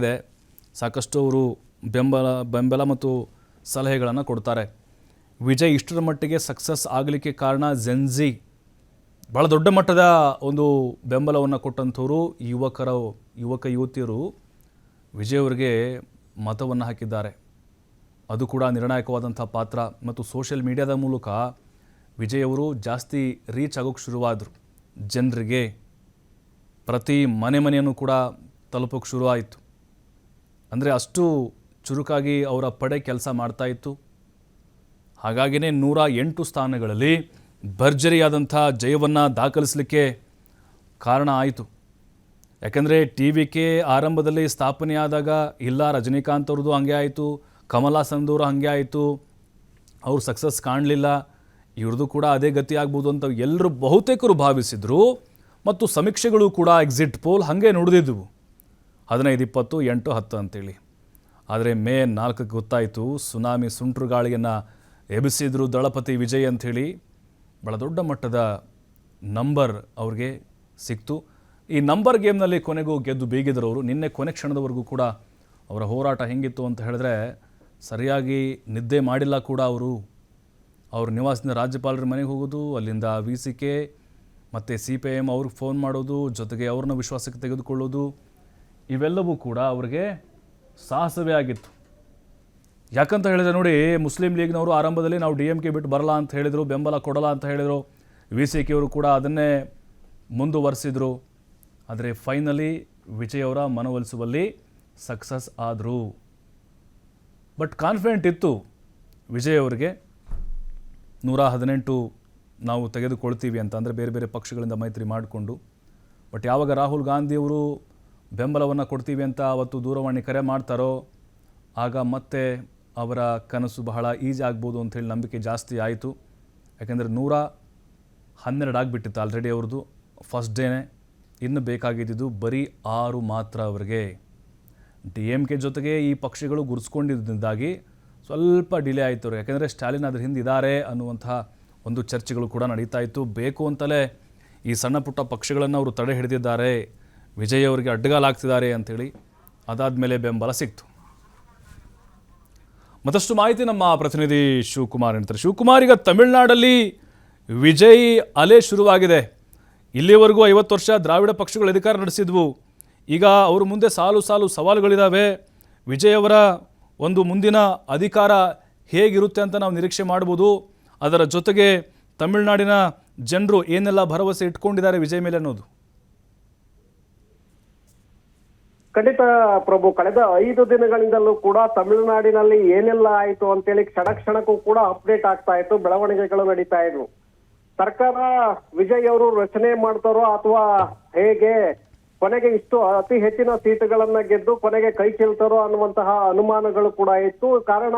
ಇದೆ. ಸಾಕಷ್ಟು ಅವರು ಬೆಂಬಲ ಮತ್ತು ಸಲಹೆಗಳನ್ನು ಕೊಡ್ತಾರೆ. ವಿಜಯ್ ಇಷ್ಟರ ಮಟ್ಟಿಗೆ ಸಕ್ಸಸ್ ಆಗಲಿಕ್ಕೆ ಕಾರಣ ಜೆನ್ಜಿ ಭಾಳ ದೊಡ್ಡ ಮಟ್ಟದ ಒಂದು ಬೆಂಬಲವನ್ನು ಕೊಟ್ಟಂಥವರು ಯುವಕ ಯುವತಿಯರು ವಿಜಯ್ ಅವರಿಗೆ ಮತವನ್ನು ಹಾಕಿದ್ದಾರೆ. ಅದು ಕೂಡ ನಿರ್ಣಾಯಕವಾದಂಥ ಪಾತ್ರ. ಮತ್ತು ಸೋಷಿಯಲ್ ಮೀಡಿಯಾದ ಮೂಲಕ ವಿಜಯ್ ಅವರು ಜಾಸ್ತಿ ರೀಚ್ ಆಗೋಕ್ಕೆ ಶುರುವಾದರು. ಜನರಿಗೆ ಪ್ರತಿ ಮನೆಯನ್ನು ಕೂಡ ತಲುಪೋಕ್ಕೆ ಶುರುವಾಯಿತು. ಅಂದರೆ ಅಷ್ಟು ಚುರುಕಾಗಿ ಅವರ ಪಡೆ ಕೆಲಸ ಮಾಡ್ತಾಯಿತ್ತು. ಹಾಗಾಗಿಯೇ 108 ಸ್ಥಾನಗಳಲ್ಲಿ ಭರ್ಜರಿಯಾದಂಥ ಜಯವನ್ನು ದಾಖಲಿಸಲಿಕ್ಕೆ ಕಾರಣ ಆಯಿತು. ಯಾಕೆಂದರೆ TVK ಆರಂಭದಲ್ಲಿ ಸ್ಥಾಪನೆಯಾದಾಗ ಇಲ್ಲ ರಜನಿಕಾಂತ್ ಅವ್ರದ್ದು ಹಾಗೆ ಆಯಿತು, ಕಮಲ್ ಹಾಸನ್ ಅವರು ಹಾಗೆ ಆಯಿತು, ಅವ್ರು ಸಕ್ಸಸ್ ಕಾಣಲಿಲ್ಲ, ಇವ್ರದ್ದು ಕೂಡ ಅದೇ ಗತಿ ಆಗ್ಬೋದು ಅಂತ ಎಲ್ಲರೂ ಬಹುತೇಕರು ಭಾವಿಸಿದರು. ಮತ್ತು ಸಮೀಕ್ಷೆಗಳು ಕೂಡ ಎಕ್ಸಿಟ್ ಪೋಲ್ ಹಾಗೆ ನುಡಿದಿದ್ದವು 15, 20, 8, 10 ಅಂತೇಳಿ. ಆದರೆ ಮೇ 4ಕ್ಕೆ ಗೊತ್ತಾಯಿತು, ಸುನಾಮಿ ಸುಂಟ್ರು ಗಾಳಿಯನ್ನು ಎಬ್ಬಿಸಿದ್ರು ದಳಪತಿ ವಿಜಯ್ ಅಂಥೇಳಿ. ಭಾಳ ದೊಡ್ಡ ಮಟ್ಟದ ನಂಬರ್ ಅವ್ರಿಗೆ ಸಿಕ್ತು. ಈ ನಂಬರ್ ಗೇಮ್ನಲ್ಲಿ ಕೊನೆಗೂ ಗೆದ್ದು ಬೀಗಿದ್ರು ಅವರು. ನಿನ್ನೆ ಕೊನೆ ಕ್ಷಣದವರೆಗೂ ಕೂಡ ಅವರ ಹೋರಾಟ ಹೆಂಗಿತ್ತು ಅಂತ ಹೇಳಿದ್ರೆ, ಸರಿಯಾಗಿ ನಿದ್ದೆ ಮಾಡಿಲ್ಲ ಕೂಡ ಅವರು. ಅವ್ರ ನಿವಾಸದಿಂದ ರಾಜ್ಯಪಾಲರ ಮನೆಗೆ ಹೋಗೋದು, ಅಲ್ಲಿಂದ VCK ಮತ್ತು CPIM ಅವ್ರಿಗೆ ಫೋನ್ ಮಾಡೋದು, ಜೊತೆಗೆ ಅವ್ರನ್ನ ವಿಶ್ವಾಸಕ್ಕೆ ತೆಗೆದುಕೊಳ್ಳೋದು, ಇವೆಲ್ಲವೂ ಕೂಡ ಅವ್ರಿಗೆ ಸಾಹಸವೇ ಆಗಿತ್ತು. ಯಾಕಂತ ಹೇಳಿದ್ರೆ ನೋಡಿ, ಮುಸ್ಲಿಂ ಲೀಗ್ನವರು ಆರಂಭದಲ್ಲಿ ನಾವು DMK ಬಿಟ್ಟು ಬರಲ್ಲ ಅಂತ ಹೇಳಿದರು, ಬೆಂಬಲ ಕೊಡಲ್ಲ ಅಂತ ಹೇಳಿದರು. VCK ಅವರು ಕೂಡ ಅದನ್ನೇ ಮುಂದುವರಿಸಿದರು. ಆದರೆ ಫೈನಲಿ ವಿಜಯ್ ಅವರ ಮನವೊಲಿಸುವಲ್ಲಿ ಸಕ್ಸಸ್ ಆದರು. ಬಟ್ ಕಾನ್ಫಿಡೆಂಟ್ ಇತ್ತು ವಿಜಯ್ ಅವರಿಗೆ 118 ನಾವು ತೆಗೆದುಕೊಳ್ತೀವಿ ಅಂತ. ಅಂದರೆ ಬೇರೆ ಬೇರೆ ಪಕ್ಷಗಳಿಂದ ಮೈತ್ರಿ ಮಾಡಿಕೊಂಡು. ಬಟ್ ಯಾವಾಗ ರಾಹುಲ್ ಗಾಂಧಿಯವರು ಬೆಂಬಲವನ್ನು ಕೊಡ್ತೀವಿ ಅಂತ ಅವತ್ತು ದೂರವಾಣಿ ಕರೆ ಮಾಡ್ತಾರೋ, ಆಗ ಮತ್ತೆ ಅವರ ಕನಸು ಬಹಳ ಈಜಿ ಆಗ್ಬೋದು ಅಂಥೇಳಿ ನಂಬಿಕೆ ಜಾಸ್ತಿ ಆಯಿತು. ಯಾಕೆಂದರೆ 112 ಆಗಿಬಿಟ್ಟಿತ್ತು ಆಲ್ರೆಡಿ ಅವ್ರದ್ದು ಫಸ್ಟ್ ಡೇನೇ. ಇನ್ನು ಬೇಕಾಗಿದ್ದು ಬರೀ 6 ಮಾತ್ರ ಅವರಿಗೆ. DMK ಜೊತೆಗೆ ಈ ಪಕ್ಷಗಳು ಗುರುಸ್ಕೊಂಡಿದ್ದಾಗಿ ಸ್ವಲ್ಪ ಡಿಲೇ ಆಯಿತು ಅವರು. ಯಾಕೆಂದರೆ ಸ್ಟಾಲಿನ್ ಅದ್ರ ಹಿಂದೆ ಇದ್ದಾರೆ ಅನ್ನುವಂತಹ ಒಂದು ಚರ್ಚೆಗಳು ಕೂಡ ನಡೀತಾ ಇತ್ತು. ಬೇಕು ಅಂತಲೇ ಈ ಸಣ್ಣ ಪುಟ್ಟ ಪಕ್ಷಗಳನ್ನು ಅವರು ತಡೆ ಹಿಡಿದಿದ್ದಾರೆ, ವಿಜಯ್ ಅವರಿಗೆ ಅಡ್ಡಗಾಲಾಗ್ತಿದ್ದಾರೆ ಅಂಥೇಳಿ. ಅದಾದಮೇಲೆ ಬೆಂಬಲ ಸಿಕ್ತು. ಮತ್ತಷ್ಟು ಮಾಹಿತಿ ನಮ್ಮ ಪ್ರತಿನಿಧಿ ಶಿವಕುಮಾರ್ ಹೇಳ್ತಾರೆ. ಶಿವಕುಮಾರ್, ಈಗ ತಮಿಳುನಾಡಲ್ಲಿ ವಿಜಯ್ ಅಲೆ ಶುರುವಾಗಿದೆ. ಇಲ್ಲಿವರೆಗೂ 50 ವರ್ಷ ದ್ರಾವಿಡ ಪಕ್ಷಗಳು ಅಧಿಕಾರ ನಡೆಸಿದ್ವು. ಈಗ ಅವ್ರ ಮುಂದೆ ಸಾಲು ಸವಾಲುಗಳಿದ್ದಾವೆ. ವಿಜಯ್ ಅವರ ಒಂದು ಮುಂದಿನ ಅಧಿಕಾರ ಹೇಗಿರುತ್ತೆ ಅಂತ ನಾವು ನಿರೀಕ್ಷೆ ಮಾಡ್ಬೋದು. ಅದರ ಜೊತೆಗೆ ತಮಿಳುನಾಡಿನ ಜನರು ಏನೆಲ್ಲ ಭರವಸೆ ಇಟ್ಕೊಂಡಿದ್ದಾರೆ ವಿಜಯ್ ಮೇಲೆ ಅನ್ನೋದು. ಖಂಡಿತ ಪ್ರಭು, ಕಳೆದ 5 ದಿನಗಳಿಂದಲೂ ಕೂಡ ತಮಿಳುನಾಡಿನಲ್ಲಿ ಏನೆಲ್ಲ ಆಯಿತು ಅಂತೇಳಿ ಕ್ಷಣಕ್ಕೂ ಕೂಡ ಅಪ್ಡೇಟ್ ಆಗ್ತಾ ಇತ್ತು, ಬೆಳವಣಿಗೆಗಳು ನಡೀತಾ ಇದ್ವು. ಸರ್ಕಾರ ವಿಜಯ್ ಅವರು ರಚನೆ ಮಾಡ್ತಾರೋ ಅಥವಾ ಹೇಗೆ, ಕೊನೆಗೆ ಇಷ್ಟು ಅತಿ ಹೆಚ್ಚಿನ ಸೀಟುಗಳನ್ನ ಗೆದ್ದು ಕೊನೆಗೆ ಕೈ ಚೆಲ್ತಾರೋ ಅನ್ನುವಂತಹ ಅನುಮಾನಗಳು ಕೂಡ ಇತ್ತು. ಕಾರಣ